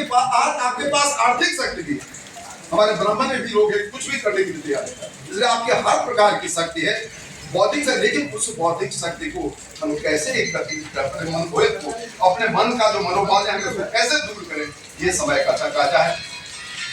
आपके पास आर्थिक शक्ति भी है। हमारे ब्राह्मण में भी लोग हैं, कुछ भी करने की तैयार है, इसलिए आपके हर प्रकार की शक्ति है बौद्धिक शक्ति। लेकिन उस बौद्धिक शक्ति को हम कैसे एकत्रित कर अपने मन को, अपने मन का जो मनोभाव है उसको कैसे दूर करें, ये समय का तकाजा है।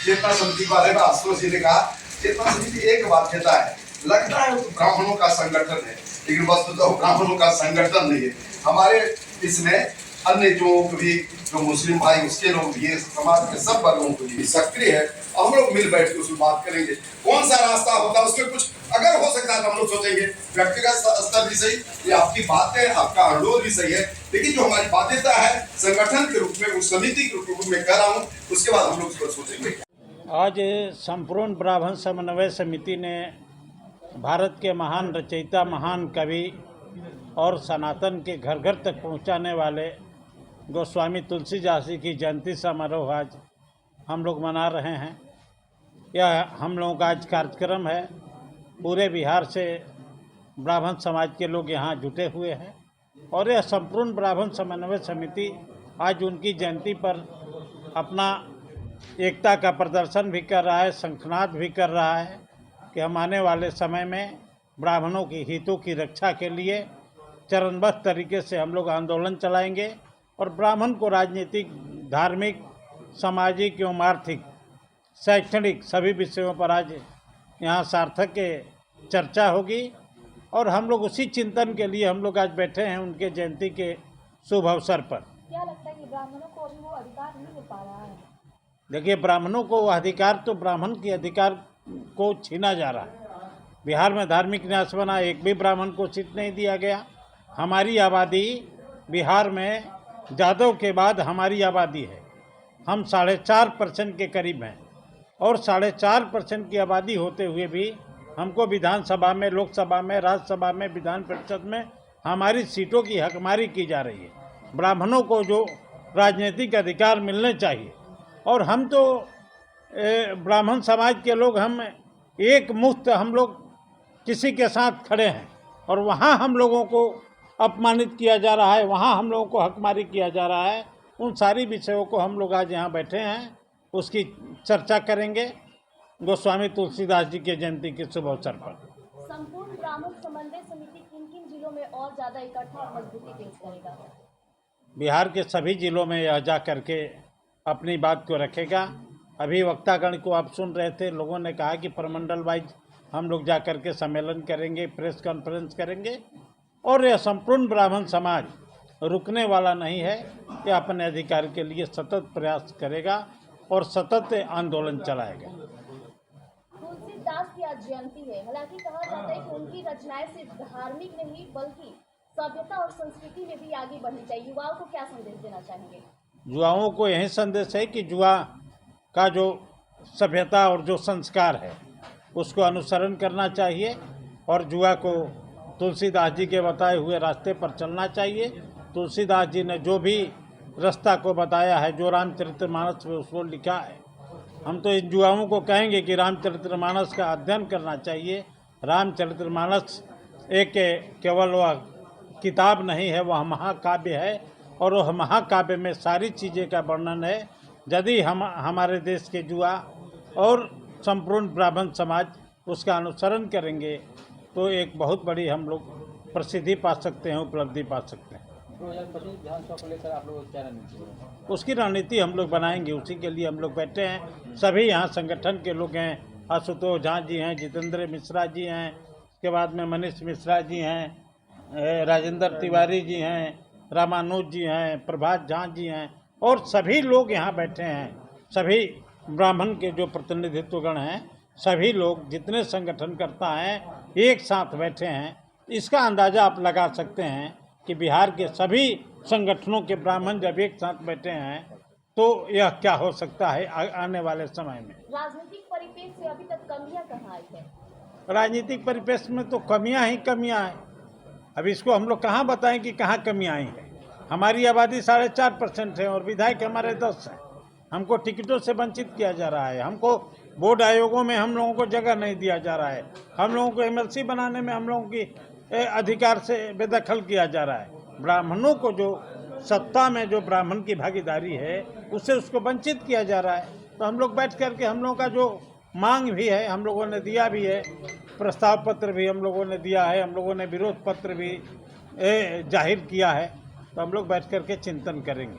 चेतना समिति के बारे में आशुतोष जी ने कहा, चेतना समिति एक बात कहता है, लगता है वो ब्राह्मणों का संगठन है, लेकिन वस्तुतः वो ब्राह्मणों का संगठन नहीं है। हमारे इसमें अन्य जो भी जो मुस्लिम भाई उसके लोग भी, समाज के सब वर्गों को भी सक्रिय है। हम लोग मिल बैठ के उसमें बात करेंगे कौन सा रास्ता होगा, उसमें कुछ अगर हो सकता है तो हम लोग सोचेंगे। व्यक्तिगत स्तर भी सही, ये आपकी बात है, आपका अनुरोध भी सही है, लेकिन जो हमारी बाध्यता है संगठन के रूप में, उस समिति के रूप में कर रहा हूँ, उसके बाद हम लोग उस पर सोचेंगे। आज संपूर्ण ब्राह्मण समन्वय समिति ने भारत के महान रचयिता, महान कवि और सनातन के घर घर तक पहुंचाने वाले गोस्वामी तुलसीदास जी की जयंती समारोह आज हम लोग मना रहे हैं। यह हम लोगों का आज कार्यक्रम है। पूरे बिहार से ब्राह्मण समाज के लोग यहाँ जुटे हुए हैं और यह संपूर्ण ब्राह्मण समन्वय समिति आज उनकी जयंती पर अपना एकता का प्रदर्शन भी कर रहा है, शंखनाद भी कर रहा है कि हम आने वाले समय में ब्राह्मणों की हितों की रक्षा के लिए चरणबद्ध तरीके से हम लोग आंदोलन चलाएंगे और ब्राह्मण को राजनीतिक, धार्मिक, सामाजिक एवं आर्थिक, शैक्षणिक सभी विषयों पर आज यहाँ सार्थक के चर्चा होगी और हम लोग उसी चिंतन के लिए हम लोग आज बैठे हैं उनके जयंती के शुभ अवसर पर। क्या लगता है कि ब्राह्मणों को अभी वो अधिकार नहीं मिल पा रहा है? देखिए, ब्राह्मणों को अधिकार तो ब्राह्मण के अधिकार को छीना जा रहा है। बिहार में धार्मिक न्यास बना, एक भी ब्राह्मण को सीट नहीं दिया गया। हमारी आबादी बिहार में यादव के बाद हमारी आबादी है, हम 4.5% के करीब हैं और 4.5% की आबादी होते हुए भी हमको विधानसभा में, लोकसभा में, राज्यसभा में, विधान परिषद में हमारी सीटों की हकमारी की जा रही है। ब्राह्मणों को जो राजनीतिक अधिकार मिलने चाहिए और हम तो ब्राह्मण समाज के लोग, हम एक मुश्त हम लोग किसी के साथ खड़े हैं और वहाँ हम लोगों को अपमानित किया जा रहा है, वहाँ हम लोगों को हकमारी किया जा रहा है। उन सारी विषयों को हम लोग आज यहाँ बैठे हैं, उसकी चर्चा करेंगे गोस्वामी तुलसीदास जी के जयंती के शुभ अवसर पर। संपूर्ण ब्राह्मण समन्वय समिति किन किन जिलों में और ज्यादा इकट्ठा और मजबूती पेश करेगा? बिहार के सभी जिलों में यह जा करके अपनी बात को रखेगा। अभी वक्तागण को आप सुन रहे थे, लोगों ने कहा कि प्रमंडल वाइज हम लोग जा करके सम्मेलन करेंगे, प्रेस कॉन्फ्रेंस करेंगे और यह संपूर्ण ब्राह्मण समाज रुकने वाला नहीं है। यह अपने अधिकार के लिए सतत प्रयास करेगा और सतत आंदोलन चलाएगा। तुलसीदास की आज जयंती है, हालांकि कहा जाता है कि उनकी रचनाएं सिर्फ धार्मिक नहीं बल्कि सभ्यता और संस्कृति में भी आगे बढ़नी चाहिए। युवाओं को क्या संदेश देना चाहेंगे? युवाओं को यही संदेश है कि जुआ का जो सभ्यता और जो संस्कार है उसको अनुसरण करना चाहिए और जुआ को तुलसीदास जी के बताए हुए रास्ते पर चलना चाहिए। तुलसीदास जी ने जो भी रास्ता को बताया है, जो रामचरितमानस में उसको लिखा है, हम तो इन युवाओं को कहेंगे कि रामचरितमानस का अध्ययन करना चाहिए। रामचरितमानस एक केवल वह किताब नहीं है, वह महाकाव्य है और वह महाकाव्य में सारी चीज़ें का वर्णन है। यदि हम हमारे देश के युवा और संपूर्ण ब्राह्मण समाज उसका अनुसरण करेंगे तो एक बहुत बड़ी हम लोग प्रसिद्धि पा सकते हैं, उपलब्धि पा सकते हैं। 2025 विधानसभा को लेकर आप लोग क्या रणनीति है? उसकी रणनीति हम लोग बनाएंगे, उसी के लिए हम लोग बैठे हैं। सभी यहाँ संगठन के लोग हैं, आशुतोष झा जी हैं, जितेंद्र मिश्रा जी हैं, उसके बाद में मनीष मिश्रा जी हैं, राजेंद्र तिवारी जी हैं, रामानुज जी हैं, प्रभात झा जी हैं और सभी लोग यहाँ बैठे हैं। सभी ब्राह्मण के जो प्रतिनिधित्वगण हैं, सभी लोग जितने संगठनकर्ता हैं एक साथ बैठे हैं। इसका अंदाज़ा आप लगा सकते हैं कि बिहार के सभी संगठनों के ब्राह्मण जब एक साथ बैठे हैं तो यह क्या हो सकता है आने वाले समय में। राजनीतिक परिप्रेक्ष्य से अभी तक कमियां कहाँ आई है? राजनीतिक परिप्रेक्ष्य में तो कमियां ही कमियां हैं। अब इसको हम लोग कहाँ बताएं कि कहाँ कमियां आई हैं। हमारी आबादी 4.5% है और विधायक हमारे 10 हैं। हमको टिकटों से वंचित किया जा रहा है, हमको बोर्ड आयोगों में हम लोगों को जगह नहीं दिया जा रहा है, हम लोगों को MLC बनाने में हम लोगों की अधिकार से बेदखल किया जा रहा है। ब्राह्मणों को जो सत्ता में जो ब्राह्मण की भागीदारी है उससे उसको वंचित किया जा रहा है। तो हम लोग बैठ करके हम लोगों का जो मांग भी है हम लोगों ने दिया भी है, प्रस्ताव पत्र भी हम लोगों ने दिया है, हम लोगों ने विरोध पत्र भी जाहिर किया है। तो हम लोग बैठ करके चिंतन करेंगे।